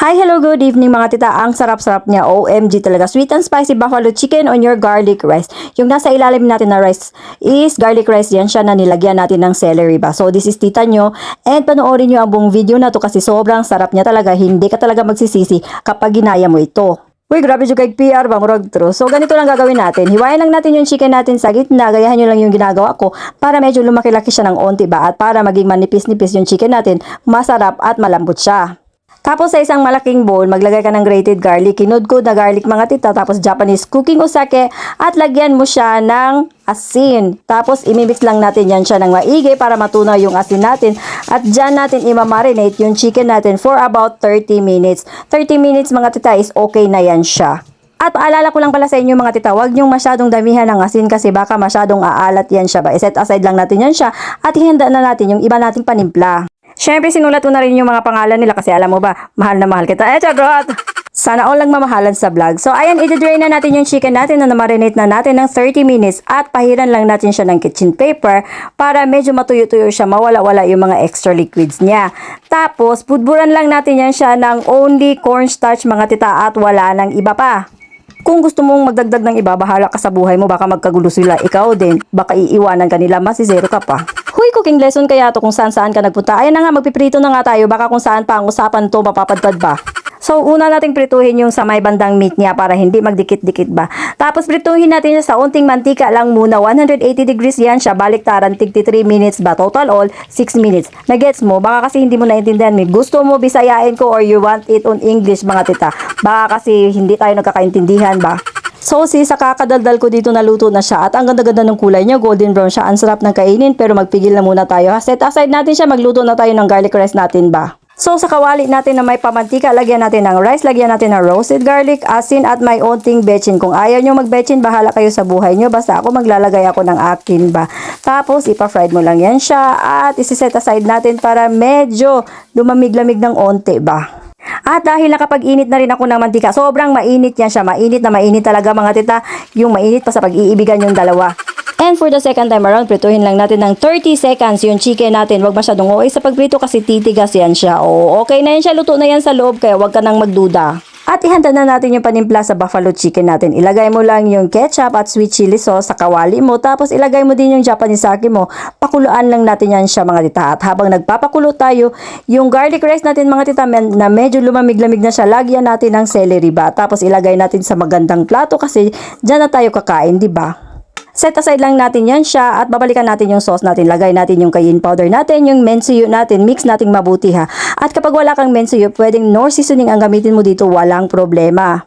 Hi, hello, good evening mga tita. Ang sarap-sarap niya. OMG talaga. Sweet and spicy buffalo chicken on your garlic rice. Yung nasa ilalim natin na rice is garlic rice yan siya na nilagyan natin ng celery ba. So this is tita nyo. And panoorin nyo ang buong video na to kasi sobrang sarap niya talaga. Hindi ka talaga magsisisi kapag ginaya mo ito. Uy, grabe juga kay PR ba? Murag true. So, ganito lang gagawin natin. Hiwain lang natin yung chicken natin sa gitna. Gayahan nyo lang yung ginagawa ko para medyo lumaki-laki siya ng onti ba? At para maging manipis-nipis yung chicken natin, masarap at malambot siya. Tapos sa isang malaking bowl, maglagay ka ng grated garlic, kinudkod na garlic mga tita, tapos Japanese cooking usake, at lagyan mo siya ng asin. Tapos imimix lang natin yan siya ng maigi para matunaw yung asin natin. At dyan natin imamarinate yung chicken natin for about 30 minutes. 30 minutes mga tita is okay na yan siya. At paalala ko lang pala sa inyo mga tita, huwag niyong masyadong damihan ng asin kasi baka masyadong aalat yan siya ba. I-set aside lang natin yan siya at ihanda na natin yung iba nating panimpla. Siyempre, sinulat ko na rin yung mga pangalan nila kasi alam mo ba, mahal na mahal kita. Charot! Sana all lang mamahalan sa vlog. So, ayan, i-drain na natin yung chicken natin na marinate na natin ng 30 minutes at pahiran lang natin siya ng kitchen paper para medyo matuyo-tuyo siya, mawala-wala yung mga extra liquids niya. Tapos, budburan lang natin yan siya ng only cornstarch mga tita at wala ng iba pa. Kung gusto mong magdagdag ng iba, bahala ka sa buhay mo, baka magkagulo sila. Ikaw din, baka iiwanan ka nila, masizero ka pa. Huy, cooking lesson kaya to kung saan-saan ka nagpunta. Ayan na nga, magpiprito na nga tayo, baka kung saan pa ang usapan to, mapapadpad ba. So, una nating prituhin yung sa may bandang meat niya para hindi magdikit-dikit ba. Tapos, prituhin natin siya sa unting mantika lang muna. 180 degrees yan siya, baliktaran, 3 minutes ba. Total all, 6 minutes. Nagets mo? Baka kasi hindi mo naintindihan. Gusto mo bisayain ko or you want it on English mga tita. Baka kasi hindi tayo nagkakaintindihan ba. So, sa kakadaldal ko dito naluto na siya at ang ganda-ganda ng kulay niya, golden brown siya. Ang sarap ng kainin pero magpigil na muna tayo. Set aside natin siya, magluto na tayo ng garlic rice natin ba. So, sa kawali natin na may pamantika, lagyan natin ng rice, lagyan natin ng roasted garlic, asin at may onting bechin. Kung ayaw nyo mag-bechin, bahala kayo sa buhay nyo. Basta ako maglalagay ako ng akin ba. Tapos, ipa-fried mo lang yan siya at isi-set aside natin para medyo lumamig-lamig ng onti ba. At dahil nakapag-init na rin ako ng mantika, sobrang mainit yan siya. Mainit na mainit talaga mga tita. Yung mainit pa sa pag-iibigan yung dalawa. And for the second time around, prituhin lang natin ng 30 seconds yung chicken natin. Huwag masyadong oy sa pagprito kasi titigas yan siya. O, okay na yan siya. Luto na yan sa loob kaya huwag ka nang magduda. At ihanda na natin yung panimpla sa buffalo chicken natin. Ilagay mo lang yung ketchup at sweet chili sauce sa kawali mo. Tapos ilagay mo din yung Japanese sake mo. Pakuluan lang natin yan siya mga tita. At habang nagpapakulo tayo, yung garlic rice natin mga tita na medyo lumamig-lamig na siya, lagyan natin ng celery ba. Tapos ilagay natin sa magandang plato kasi dyan na tayo kakain, di ba? Set aside lang natin yan siya at babalikan natin yung sauce natin. Lagay natin yung cayenne powder natin, yung mensuyo natin, mix nating mabuti ha. At kapag wala kang mensuyo, pwedeng nor seasoning ang gamitin mo dito, walang problema.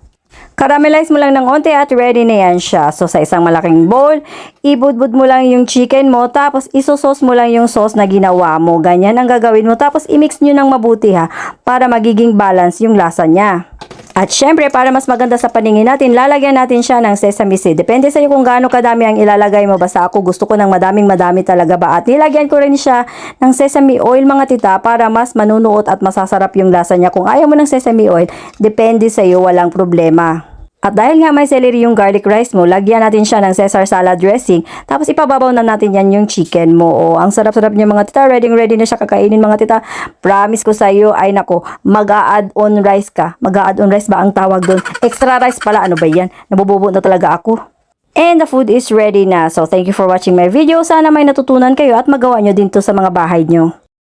Caramelize mo lang ng onte at ready na yan siya. So sa isang malaking bowl, ibudbud mo lang yung chicken mo, tapos isosos mo lang yung sauce na ginawa mo. Ganyan ang gagawin mo, tapos imix nyo ng mabuti ha, para magiging balance yung lasa niya. At syempre, para mas maganda sa paningin natin, lalagyan natin siya ng sesame seed. Depende sa iyo kung gaano kadami ang ilalagay mo. Basta ako gusto ko ng madaming-madami talaga ba. At nilagyan ko rin siya ng sesame oil mga tita para mas manunuot at masasarap yung lasa niya. Kung ayaw mo ng sesame oil, depende sa iyo, walang problema. At dahil nga may celery yung garlic rice mo, lagyan natin siya ng Caesar salad dressing. Tapos ipababaw na natin yan yung chicken mo. O, ang sarap-sarap niya mga tita. Ready na siya kakainin mga tita. Promise ko sa iyo, ay nako, mag-a-add on rice ka. Mag-a-add on rice ba ang tawag doon? Extra rice pala, ano ba yan? Nabububo na talaga ako. And the food is ready na. So thank you for watching my video. Sana may natutunan kayo at magawa nyo din to sa mga bahay nyo.